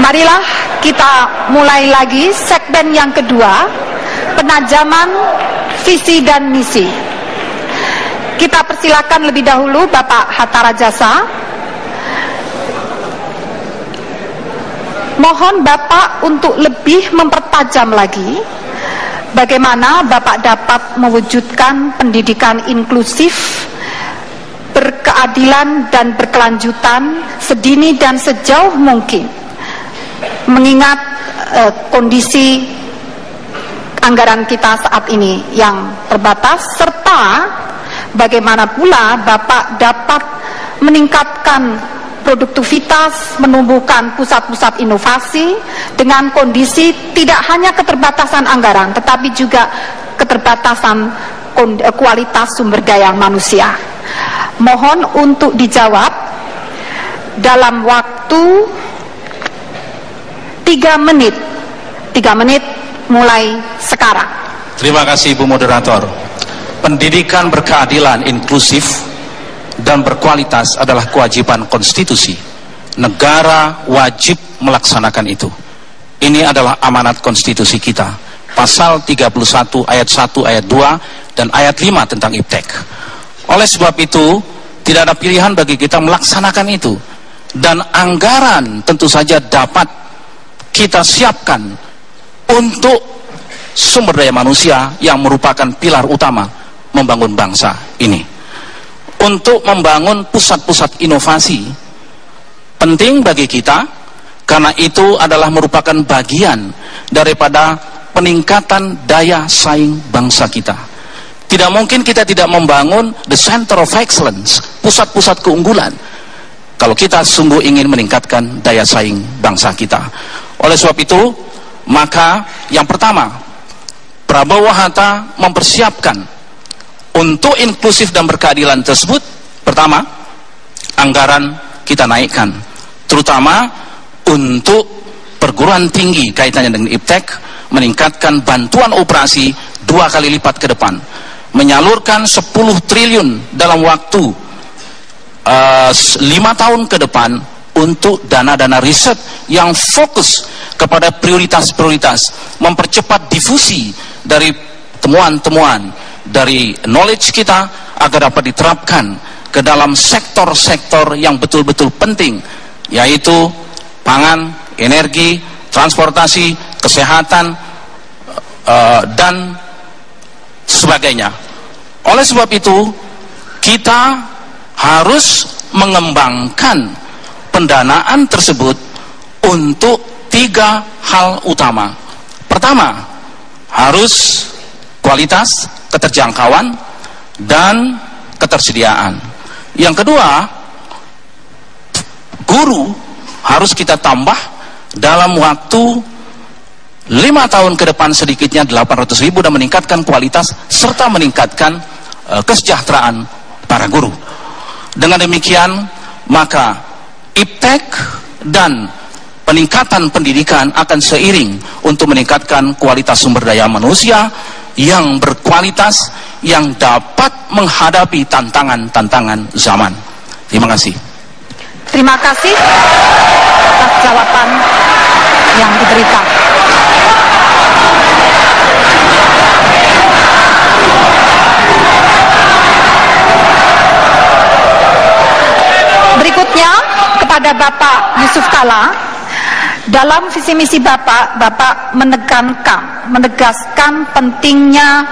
Marilah kita mulai lagi segmen yang kedua, penajaman visi dan misi. Kita persilakan lebih dahulu Bapak Hatta Rajasa. Mohon Bapak untuk lebih mempertajam lagi bagaimana Bapak dapat mewujudkan pendidikan inklusif, berkeadilan dan berkelanjutan sedini dan sejauh mungkin, mengingat kondisi anggaran kita saat ini yang terbatas, serta bagaimana pula Bapak dapat meningkatkan produktivitas, menumbuhkan pusat-pusat inovasi dengan kondisi tidak hanya keterbatasan anggaran, tetapi juga keterbatasan kualitas sumber daya manusia. Mohon untuk dijawab dalam waktu 3 menit. 3 menit mulai sekarang. Terima kasih Ibu Moderator. Pendidikan berkeadilan, inklusif dan berkualitas adalah kewajiban konstitusi. Negara wajib melaksanakan itu. Ini adalah amanat konstitusi kita. Pasal 31 ayat 1 ayat 2 dan ayat 5 tentang IPTEK. Oleh sebab itu, tidak ada pilihan bagi kita melaksanakan itu. Dan anggaran tentu saja dapat kita siapkan untuk sumber daya manusia yang merupakan pilar utama membangun bangsa ini. Untuk membangun pusat-pusat inovasi penting bagi kita, karena itu adalah merupakan bagian daripada peningkatan daya saing bangsa kita. Tidak mungkin kita tidak membangun the center of excellence, pusat-pusat keunggulan, kalau kita sungguh ingin meningkatkan daya saing bangsa kita. Oleh sebab itu, maka yang pertama, Prabowo Hatta mempersiapkan untuk inklusif dan berkeadilan tersebut. Pertama, anggaran kita naikkan, terutama untuk perguruan tinggi kaitannya dengan IPTEK, meningkatkan bantuan operasi 2 kali lipat ke depan, menyalurkan 10 triliun dalam waktu 5 tahun ke depan untuk dana-dana riset yang fokus kepada prioritas-prioritas, mempercepat difusi dari temuan-temuan dari knowledge kita agar dapat diterapkan ke dalam sektor-sektor yang betul-betul penting, yaitu pangan, energi, transportasi, kesehatan, dan sebagainya. Oleh sebab itu, kita harus mengembangkan pendanaan tersebut untuk 3 hal utama. Pertama, harus kualitas, keterjangkauan, dan ketersediaan. Yang kedua, guru harus kita tambah dalam waktu 5 tahun ke depan sedikitnya 800.000 dan meningkatkan kualitas serta meningkatkan kesejahteraan para guru. Dengan demikian, maka IPTEK dan peningkatan pendidikan akan seiring untuk meningkatkan kualitas sumber daya manusia yang berkualitas, yang dapat menghadapi tantangan-tantangan zaman. Terima kasih. Terima kasih atas jawaban yang diberikan. Berikutnya kepada Bapak Yusuf Kalla. Dalam visi misi Bapak menegaskan pentingnya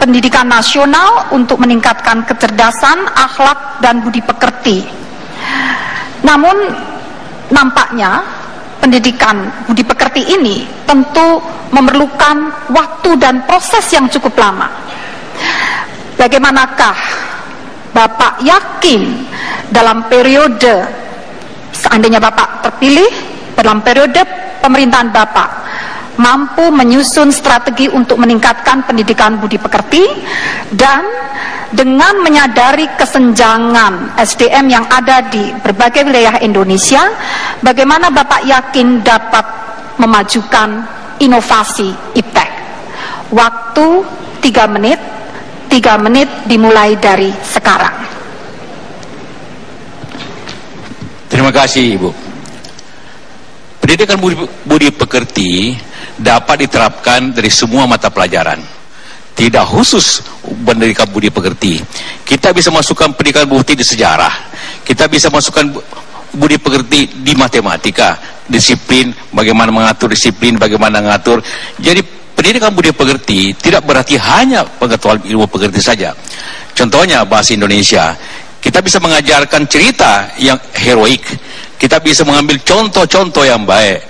pendidikan nasional untuk meningkatkan kecerdasan, akhlak, dan budi pekerti. Namun nampaknya pendidikan budi pekerti ini tentu memerlukan waktu dan proses yang cukup lama. Bagaimanakah Bapak yakin dalam periode, seandainya Bapak terpilih, dalam periode pemerintahan Bapak mampu menyusun strategi untuk meningkatkan pendidikan budi pekerti, dan dengan menyadari kesenjangan SDM yang ada di berbagai wilayah Indonesia, bagaimana Bapak yakin dapat memajukan inovasi IPTEK? Waktu 3 menit, 3 menit dimulai dari sekarang. Terima kasih Ibu. pendidikan budi pekerti dapat diterapkan dari semua mata pelajaran, tidak khusus pendidikan budi pekerti. Kita bisa masukkan pendidikan budi di sejarah, kita bisa masukkan budi pekerti di matematika, disiplin, bagaimana mengatur disiplin, bagaimana mengatur. Jadi pendidikan budi pekerti tidak berarti hanya pengetahuan ilmu pekerti saja. Contohnya bahasa Indonesia, kita bisa mengajarkan cerita yang heroik, kita bisa mengambil contoh-contoh yang baik,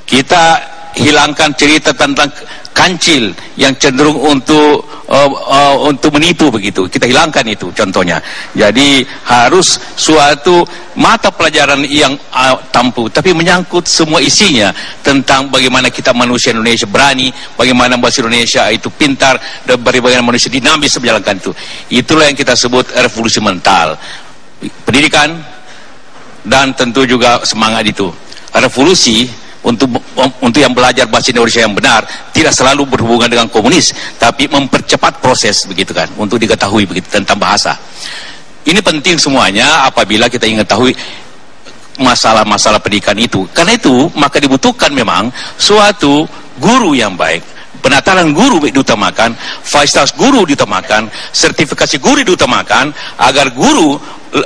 kita hilangkan cerita tentang kancil yang cenderung untuk menipu begitu, kita hilangkan itu contohnya. Jadi harus suatu mata pelajaran yang tampu, tapi menyangkut semua isinya tentang bagaimana kita manusia Indonesia berani, bagaimana bahasa Indonesia itu pintar, dan bagaimana manusia dinamis menjalankan itu. Itulah yang kita sebut revolusi mental, pendidikan, dan tentu juga semangat itu. Revolusi untuk yang belajar bahasa Indonesia yang benar tidak selalu berhubungan dengan komunis, tapi mempercepat proses begitu kan, untuk diketahui begitu tentang bahasa. Ini penting semuanya apabila kita ingin tahu masalah-masalah pendidikan itu. Karena itu maka dibutuhkan memang suatu guru yang baik. Penataran guru diutamakan, fasilitas guru diutamakan, sertifikasi guru diutamakan, agar guru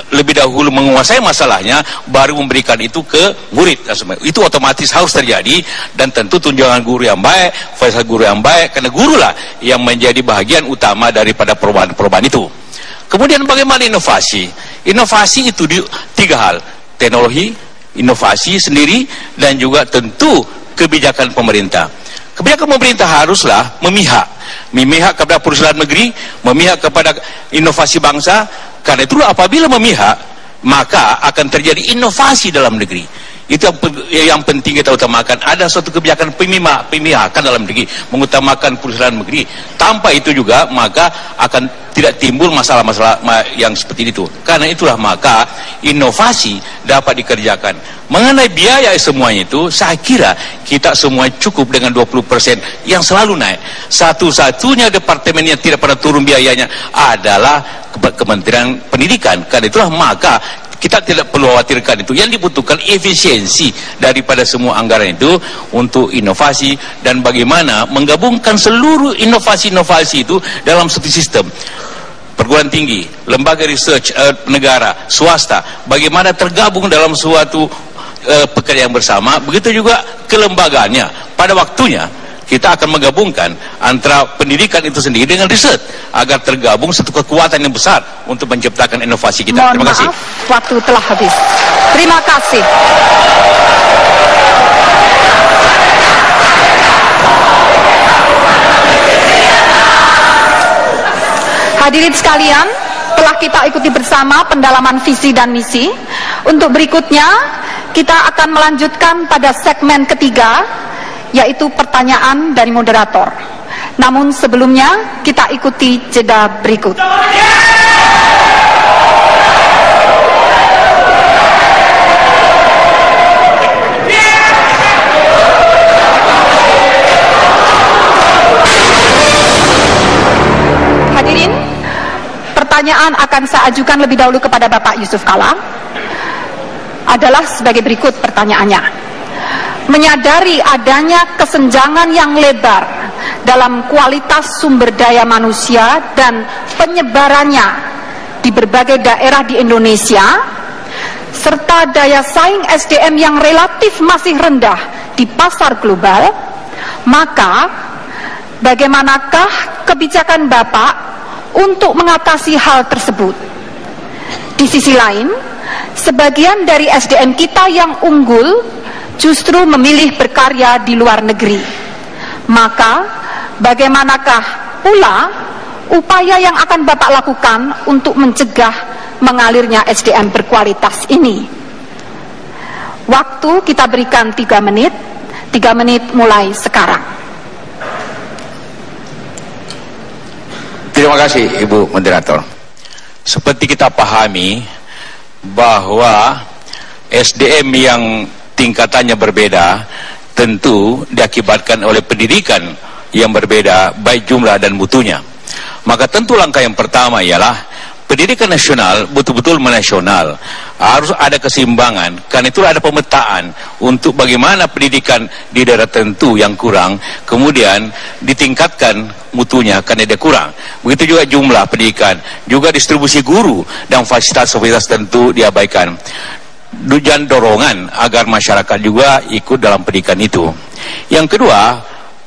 lebih dahulu menguasai masalahnya, baru memberikan itu ke murid. Itu otomatis harus terjadi, dan tentu tunjangan guru yang baik, fasilitas guru yang baik, karena gurulah yang menjadi bahagian utama daripada perubahan-perubahan itu. Kemudian bagaimana inovasi? Inovasi itu di 3 hal: teknologi, inovasi sendiri, dan juga tentu kebijakan pemerintah. Kebijakan pemerintah haruslah memihak kepada perusahaan negeri, memihak kepada inovasi bangsa. Karena itulah apabila memihak, maka akan terjadi inovasi dalam negeri. Itu yang penting kita utamakan. Ada suatu kebijakan pemihakan dalam negeri, mengutamakan perusahaan negeri. Tanpa itu juga maka akan tidak timbul masalah-masalah yang seperti itu. Karena itulah maka inovasi dapat dikerjakan. Mengenai biaya semuanya itu, saya kira kita semua cukup dengan 20% yang selalu naik. Satu-satunya departemen yang tidak pernah turun biayanya adalah Kementerian Pendidikan. Karena itulah maka kita tidak perlu khawatirkan itu. Yang dibutuhkan efisiensi daripada semua anggaran itu untuk inovasi, dan bagaimana menggabungkan seluruh inovasi-inovasi itu dalam satu sistem. Perguruan tinggi, lembaga research negara, swasta, bagaimana tergabung dalam suatu pekerjaan bersama. Begitu juga kelembagaannya. Pada waktunya kita akan menggabungkan antara pendidikan itu sendiri dengan riset, agar tergabung satu kekuatan yang besar untuk menciptakan inovasi kita. Terima kasih. Maaf, waktu telah habis. Terima kasih. Hadirin sekalian, telah kita ikuti bersama pendalaman visi dan misi. Untuk berikutnya, kita akan melanjutkan pada segmen ketiga, yaitu pertanyaan dari moderator. Namun sebelumnya, kita ikuti jeda berikut. Hadirin, pertanyaan akan saya ajukan lebih dahulu kepada Bapak Yusuf Kala. Adalah sebagai berikut pertanyaannya. Menyadari adanya kesenjangan yang lebar dalam kualitas sumber daya manusia dan penyebarannya di berbagai daerah di Indonesia, serta daya saing SDM yang relatif masih rendah di pasar global, maka bagaimanakah kebijakan Bapak untuk mengatasi hal tersebut? Di sisi lain, sebagian dari SDM kita yang unggul justru memilih berkarya di luar negeri. Maka bagaimanakah pula upaya yang akan Bapak lakukan untuk mencegah mengalirnya SDM berkualitas ini? Waktu kita berikan 3 menit. 3 menit mulai sekarang. Terima kasih Ibu Moderator. Seperti kita pahami bahwa SDM yang tingkatannya berbeda tentu diakibatkan oleh pendidikan yang berbeda, baik jumlah dan mutunya. Maka tentu langkah yang pertama ialah pendidikan nasional betul-betul menasional, harus ada keseimbangan. Karena itu ada pemetaan untuk bagaimana pendidikan di daerah tertentu yang kurang kemudian ditingkatkan mutunya karena dia kurang. Begitu juga jumlah pendidikan, juga distribusi guru dan fasilitas-fasilitas tentu diabaikan. Dan dorongan agar masyarakat juga ikut dalam pendidikan itu. Yang kedua,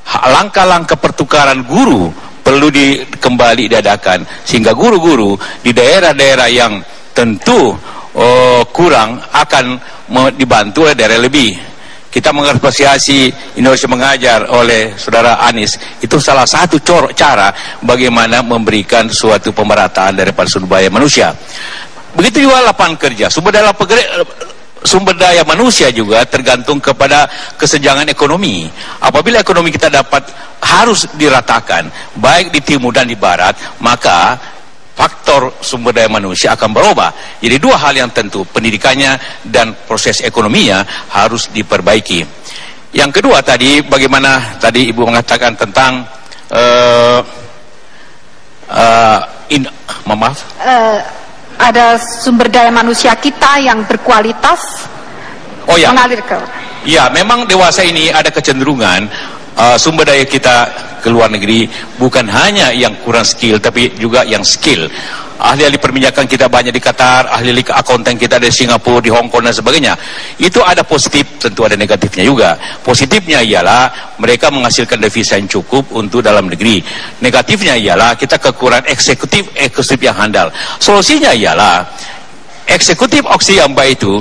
langkah-langkah pertukaran guru perlu kembali diadakan sehingga guru-guru di daerah-daerah yang tentu kurang akan dibantu oleh daerah lebih. Kita mengapresiasi Indonesia Mengajar oleh Saudara Anies, itu salah satu cara bagaimana memberikan suatu pemerataan daripada sumber daya manusia. Begitu juga lapangan kerja, sumber daya manusia juga tergantung kepada kesenjangan ekonomi. Apabila ekonomi kita harus diratakan baik di timur dan di barat, maka faktor sumber daya manusia akan berubah. Jadi dua hal yang tentu, pendidikannya dan proses ekonominya harus diperbaiki. Yang kedua tadi, bagaimana tadi Ibu mengatakan tentang ada sumber daya manusia kita yang berkualitas mengalir ke. Ya, memang dewasa ini ada kecenderungan sumber daya kita ke luar negeri bukan hanya yang kurang skill tapi juga yang skill. Ahli-ahli perminyakan kita banyak di Qatar, ahli-ahli akuntan kita ada di Singapura, di Hong Kong dan sebagainya. Itu ada positif, tentu ada negatifnya juga. Positifnya ialah mereka menghasilkan devisa yang cukup untuk dalam negeri. Negatifnya ialah kita kekurangan eksekutif yang handal. Solusinya ialah eksekutif yang baik itu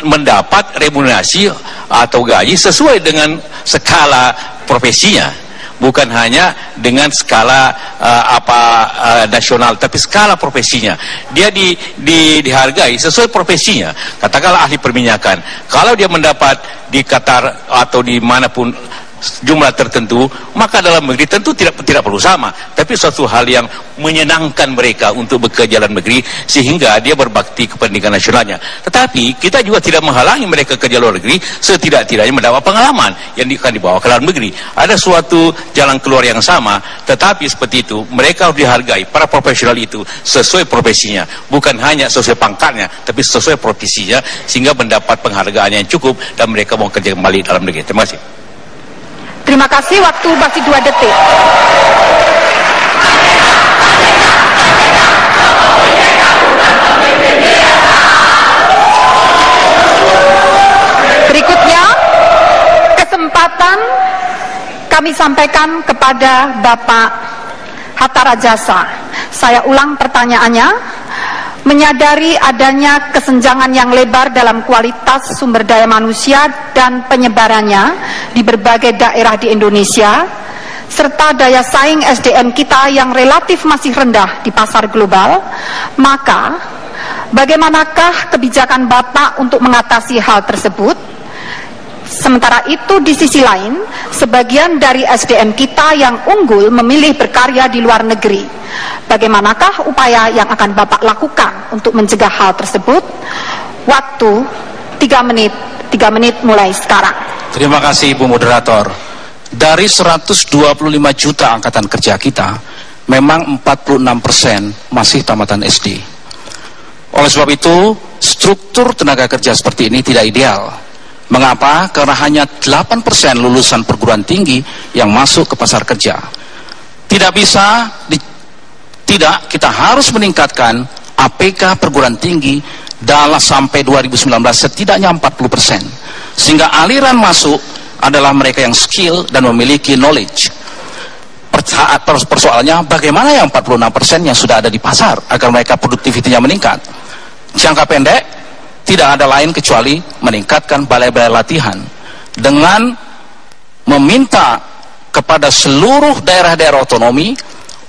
mendapat remunerasi atau gaji sesuai dengan skala profesinya, bukan hanya dengan skala nasional, tapi skala profesinya. Dia dihargai sesuai profesinya. Katakanlah ahli perminyakan, kalau dia mendapat di Qatar atau di manapun jumlah tertentu, maka dalam negeri tentu tidak perlu sama, tapi suatu hal yang menyenangkan mereka untuk bekerja dalam negeri sehingga dia berbakti ke pendidikan nasionalnya. Tetapi kita juga tidak menghalangi mereka kerja luar negeri setidak-tidaknya mendapat pengalaman yang akan dibawa ke dalam negeri. Ada suatu jalan keluar yang sama, tetapi seperti itu mereka harus dihargai, para profesional itu sesuai profesinya, bukan hanya sesuai pangkatnya, tapi sesuai profesinya sehingga mendapat penghargaan yang cukup dan mereka mau kerja kembali dalam negeri. Terima kasih. Terima kasih, waktu masih 2 detik. Berikutnya, kesempatan kami sampaikan kepada Bapak Hatta Rajasa. Saya ulang pertanyaannya. Menyadari adanya kesenjangan yang lebar dalam kualitas sumber daya manusia dan penyebarannya di berbagai daerah di Indonesia, serta daya saing SDM kita yang relatif masih rendah di pasar global, maka bagaimanakah kebijakan Bapak untuk mengatasi hal tersebut? Sementara itu di sisi lain, sebagian dari SDM kita yang unggul memilih berkarya di luar negeri. Bagaimanakah upaya yang akan Bapak lakukan untuk mencegah hal tersebut? Waktu 3 menit mulai sekarang. Terima kasih Ibu Moderator. Dari 125 juta angkatan kerja kita, memang 46% masih tamatan SD. Oleh sebab itu, struktur tenaga kerja seperti ini tidak ideal. Mengapa? Karena hanya 8% lulusan perguruan tinggi yang masuk ke pasar kerja. Kita harus meningkatkan APK perguruan tinggi dalam sampai 2019 setidaknya 40%. Sehingga aliran masuk adalah mereka yang skill dan memiliki knowledge. Persoalannya bagaimana yang 46% yang sudah ada di pasar agar mereka produktivitinya meningkat. Jangka pendek tidak ada lain kecuali meningkatkan balai-balai latihan dengan meminta kepada seluruh daerah-daerah otonomi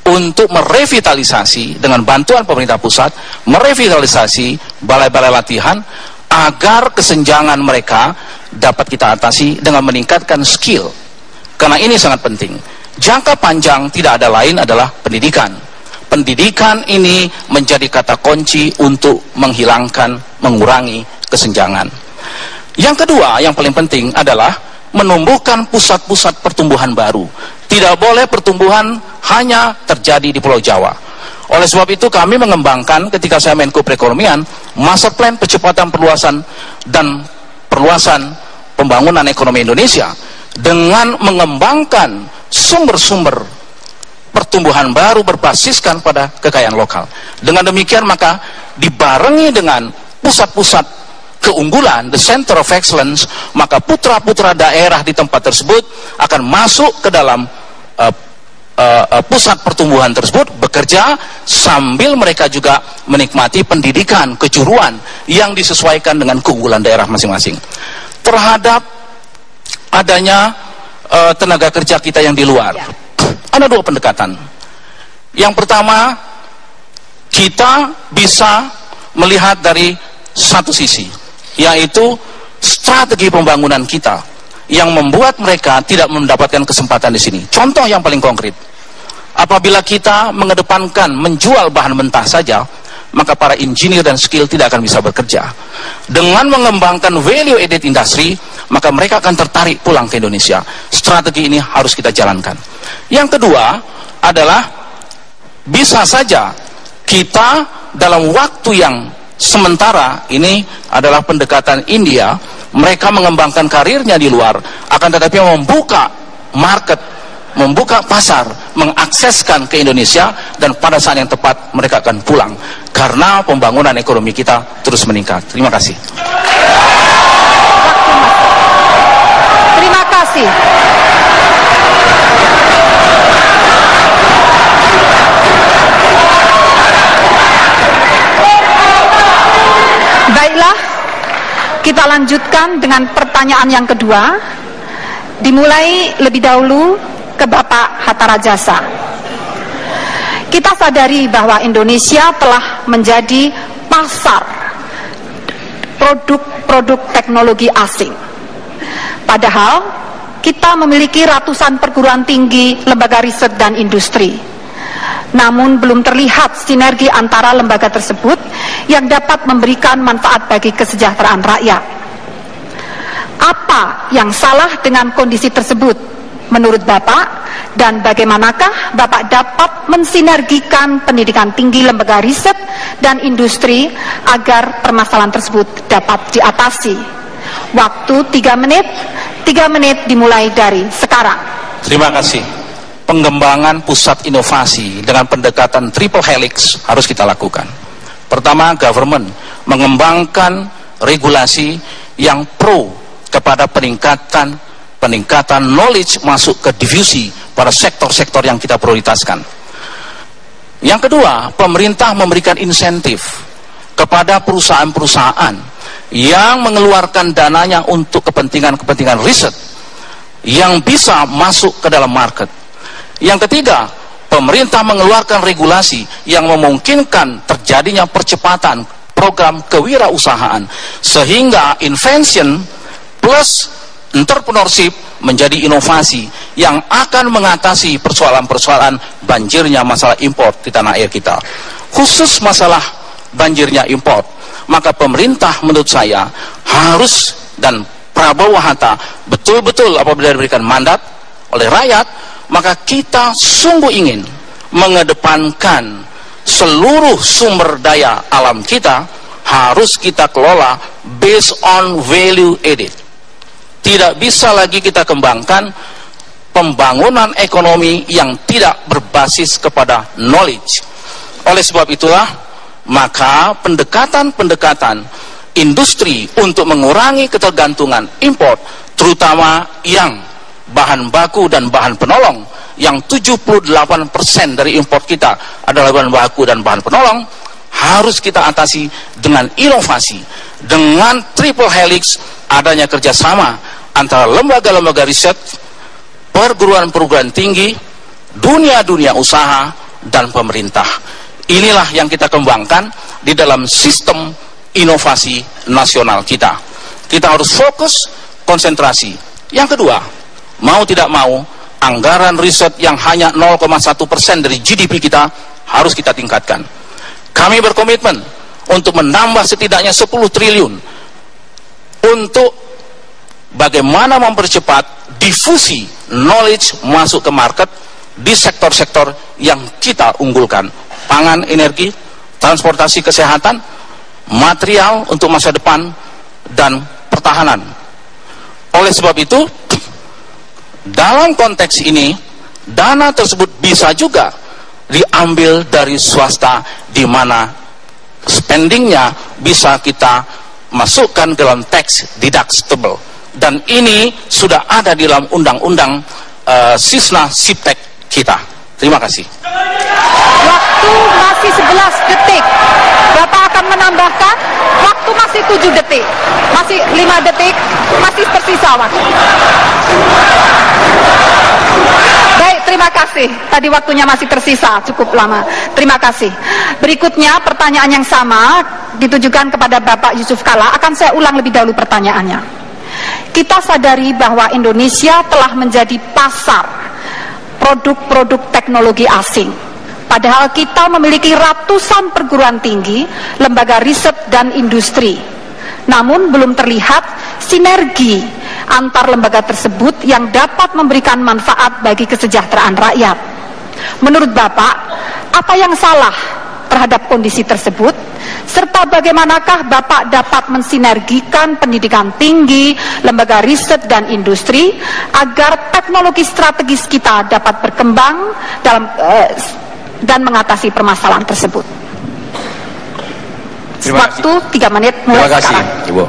untuk merevitalisasi dengan bantuan pemerintah pusat, merevitalisasi balai-balai latihan agar kesenjangan mereka dapat kita atasi dengan meningkatkan skill. Karena ini sangat penting. Jangka panjang tidak ada lain adalah pendidikan. Pendidikan ini menjadi kata kunci untuk mengurangi kesenjangan. Yang kedua, yang paling penting adalah menumbuhkan pusat-pusat pertumbuhan baru. Tidak boleh pertumbuhan hanya terjadi di Pulau Jawa. Oleh sebab itu kami mengembangkan ketika saya Menko Perekonomian, Master Plan Percepatan Perluasan dan Perluasan Pembangunan Ekonomi Indonesia dengan mengembangkan sumber-sumber pertumbuhan baru berbasiskan pada kekayaan lokal. Dengan demikian maka dibarengi dengan pusat-pusat keunggulan, the center of excellence, maka putra-putra daerah di tempat tersebut akan masuk ke dalam pusat pertumbuhan tersebut, bekerja sambil mereka juga menikmati pendidikan kejuruan yang disesuaikan dengan keunggulan daerah masing-masing. Terhadap adanya tenaga kerja kita yang di luar, ada dua pendekatan. Yang pertama, kita bisa melihat dari satu sisi, yaitu strategi pembangunan kita yang membuat mereka tidak mendapatkan kesempatan di sini. Contoh yang paling konkret, apabila kita mengedepankan menjual bahan mentah saja, maka para engineer dan skill tidak akan bisa bekerja. Dengan mengembangkan value added industry, maka mereka akan tertarik pulang ke Indonesia. Strategi ini harus kita jalankan. Yang kedua adalah, bisa saja kita dalam waktu yang sementara, ini adalah pendekatan India, mereka mengembangkan karirnya di luar, akan tetapi membuka market, membuka pasar, mengakseskan ke Indonesia, dan pada saat yang tepat mereka akan pulang karena pembangunan ekonomi kita terus meningkat. Terima kasih. Terima kasih. Baiklah, kita lanjutkan dengan pertanyaan yang kedua. Dimulai lebih dahulu ke Bapak Hatta Rajasa. Kita sadari bahwa Indonesia telah menjadi pasar produk-produk teknologi asing. Padahal kita memiliki ratusan perguruan tinggi, lembaga riset dan industri. Namun belum terlihat sinergi antara lembaga tersebut yang dapat memberikan manfaat bagi kesejahteraan rakyat. Apa yang salah dengan kondisi tersebut menurut Bapak, dan bagaimanakah Bapak dapat mensinergikan pendidikan tinggi, lembaga riset dan industri agar permasalahan tersebut dapat diatasi? Waktu 3 menit, 3 menit dimulai dari sekarang. Terima kasih. Pengembangan pusat inovasi dengan pendekatan triple helix harus kita lakukan. Pertama, government mengembangkan regulasi yang pro kepada peningkatan knowledge masuk ke difusi pada sektor-sektor yang kita prioritaskan. Yang kedua, pemerintah memberikan insentif kepada perusahaan-perusahaan yang mengeluarkan dananya untuk kepentingan-kepentingan riset yang bisa masuk ke dalam market. Yang ketiga, pemerintah mengeluarkan regulasi yang memungkinkan terjadinya percepatan program kewirausahaan, sehingga invention plus entrepreneurship menjadi inovasi yang akan mengatasi persoalan-persoalan banjirnya masalah import di tanah air kita. Khusus masalah banjirnya import, maka pemerintah menurut saya harus, dan Prabowo Hatta betul-betul apabila diberikan mandat oleh rakyat, maka kita sungguh ingin mengedepankan seluruh sumber daya alam kita harus kita kelola based on value added. Tidak bisa lagi kita kembangkan pembangunan ekonomi yang tidak berbasis kepada knowledge. Oleh sebab itulah, maka pendekatan-pendekatan industri untuk mengurangi ketergantungan import, terutama yang bahan baku dan bahan penolong, yang 78% dari import kita adalah bahan baku dan bahan penolong, harus kita atasi dengan inovasi, dengan triple helix, adanya kerjasama antara lembaga-lembaga riset, perguruan-perguruan tinggi, dunia-dunia usaha, dan pemerintah. Inilah yang kita kembangkan di dalam sistem inovasi nasional kita. Kita harus fokus, konsentrasi. Yang kedua, mau tidak mau, anggaran riset yang hanya 0,1% dari GDP kita harus kita tingkatkan. Kami berkomitmen untuk menambah setidaknya 10 triliun untuk bagaimana mempercepat difusi knowledge masuk ke market di sektor-sektor yang kita unggulkan. pangan, energi, transportasi, kesehatan, material untuk masa depan, dan pertahanan. Oleh sebab itu, dalam konteks ini, dana tersebut bisa juga diambil dari swasta, di mana spendingnya bisa kita masukkan dalam tax deductible, dan ini sudah ada di dalam undang-undang Sisna Siptek kita. Terima kasih. Waktu masih 11 detik. Bapak akan menambahkan? Waktu masih 7 detik. Masih 5 detik. Masih tersisa waktu. Baik, terima kasih. Tadi waktunya masih tersisa cukup lama. Terima kasih. Berikutnya pertanyaan yang sama ditujukan kepada Bapak Yusuf Kalla. Akan saya ulang lebih dahulu pertanyaannya. Kita sadari bahwa Indonesia telah menjadi pasar produk-produk teknologi asing. Padahal kita memiliki ratusan perguruan tinggi, lembaga riset dan industri. Namun belum terlihat sinergi antar lembaga tersebut yang dapat memberikan manfaat bagi kesejahteraan rakyat. Menurut Bapak, apa yang salah terhadap kondisi tersebut? Serta bagaimanakah Bapak dapat mensinergikan pendidikan tinggi, lembaga riset dan industri agar teknologi strategis kita dapat berkembang dalam dan mengatasi permasalahan tersebut? Waktu 3 menit mulai sekarang. Terima kasih, Ibu.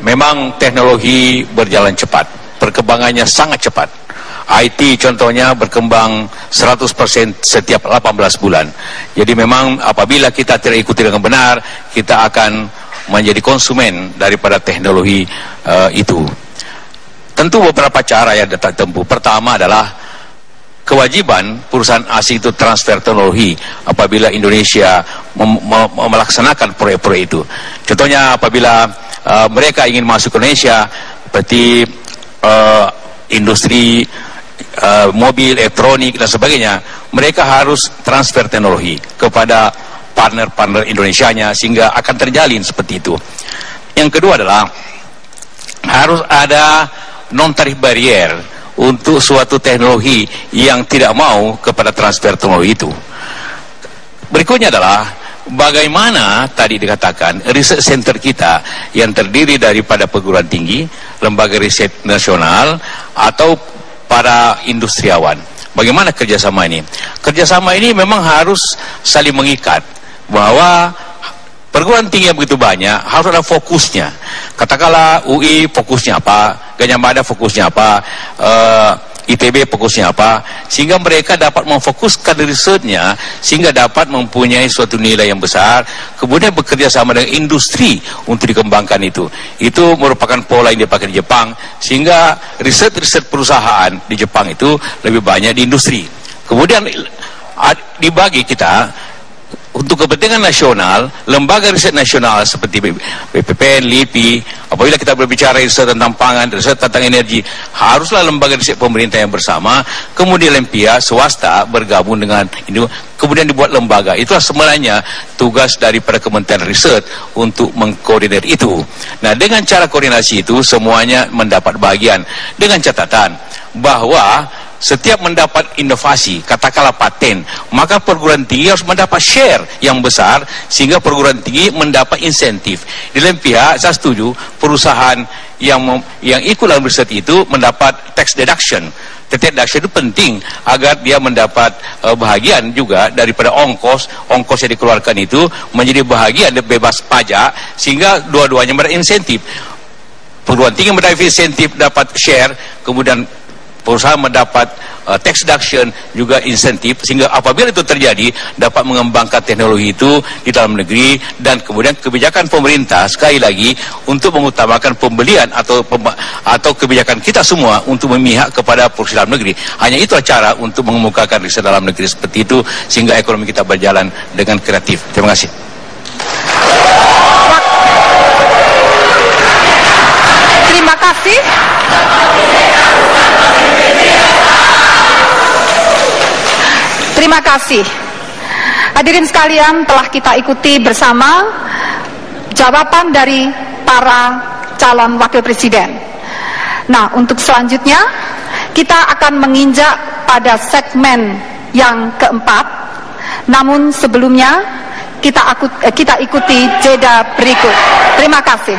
Memang teknologi berjalan cepat, perkembangannya sangat cepat. IT contohnya berkembang 100% setiap 18 bulan. Jadi memang apabila kita tidak ikuti dengan benar, kita akan menjadi konsumen daripada teknologi itu. Tentu beberapa cara yang dapat ditempuh. Pertama adalah kewajiban perusahaan asing itu transfer teknologi apabila Indonesia melaksanakan proyek-proyek itu. Contohnya apabila mereka ingin masuk ke Indonesia, seperti industri mobil, elektronik dan sebagainya, mereka harus transfer teknologi kepada partner-partner Indonesianya sehingga akan terjalin seperti itu. Yang kedua adalah harus ada non-tarif barrier untuk suatu teknologi yang tidak mau kepada transfer teknologi itu. Berikutnya adalah bagaimana tadi dikatakan research center kita yang terdiri daripada perguruan tinggi, lembaga riset nasional atau para industriawan. Bagaimana kerjasama ini? Kerjasama ini memang harus saling mengikat, bahwa perguruan tinggi yang begitu banyak harus ada fokusnya. Katakanlah UI fokusnya apa, Gadjah Mada fokusnya apa, ITB fokusnya apa, sehingga mereka dapat memfokuskan risetnya sehingga dapat mempunyai suatu nilai yang besar, kemudian bekerja sama dengan industri untuk dikembangkan itu. Itu merupakan pola yang dipakai di Jepang, sehingga riset-riset perusahaan di Jepang itu lebih banyak di industri. Kemudian dibagi kita untuk kepentingan nasional, lembaga riset nasional seperti BPPN, LIPI. Apabila kita berbicara riset tentang pangan, riset tentang energi, haruslah lembaga riset pemerintah yang bersama, kemudian LMPIA swasta bergabung dengan ini, kemudian dibuat lembaga. Itulah sebenarnya tugas daripada Kementerian Riset untuk mengkoordinir itu. Nah, dengan cara koordinasi itu semuanya mendapat bagian, dengan catatan bahwa setiap mendapat inovasi, katakanlah paten, maka perguruan tinggi harus mendapat share yang besar sehingga perguruan tinggi mendapat insentif. Di lain pihak, saya setuju perusahaan yang ikut dalam riset itu mendapat tax deduction. Tax deduction itu penting agar dia mendapat bahagian juga daripada ongkos yang dikeluarkan itu menjadi bahagian bebas pajak, sehingga dua-duanya mendapat insentif. Perguruan tinggi mendapat insentif, dapat share, kemudian perusahaan mendapat tax deduction juga insentif, sehingga apabila itu terjadi dapat mengembangkan teknologi itu di dalam negeri. Dan kemudian kebijakan pemerintah sekali lagi untuk mengutamakan pembelian atau kebijakan kita semua untuk memihak kepada perusahaan dalam negeri. Hanya itulah cara untuk mengemukakan riset dalam negeri seperti itu sehingga ekonomi kita berjalan dengan kreatif. Terima kasih. Terima kasih. Terima kasih. Hadirin sekalian, telah kita ikuti bersama jawaban dari para calon wakil presiden. Nah, untuk selanjutnya kita akan menginjak pada segmen yang keempat, Namun sebelumnya kita ikuti jeda berikut. Terima kasih.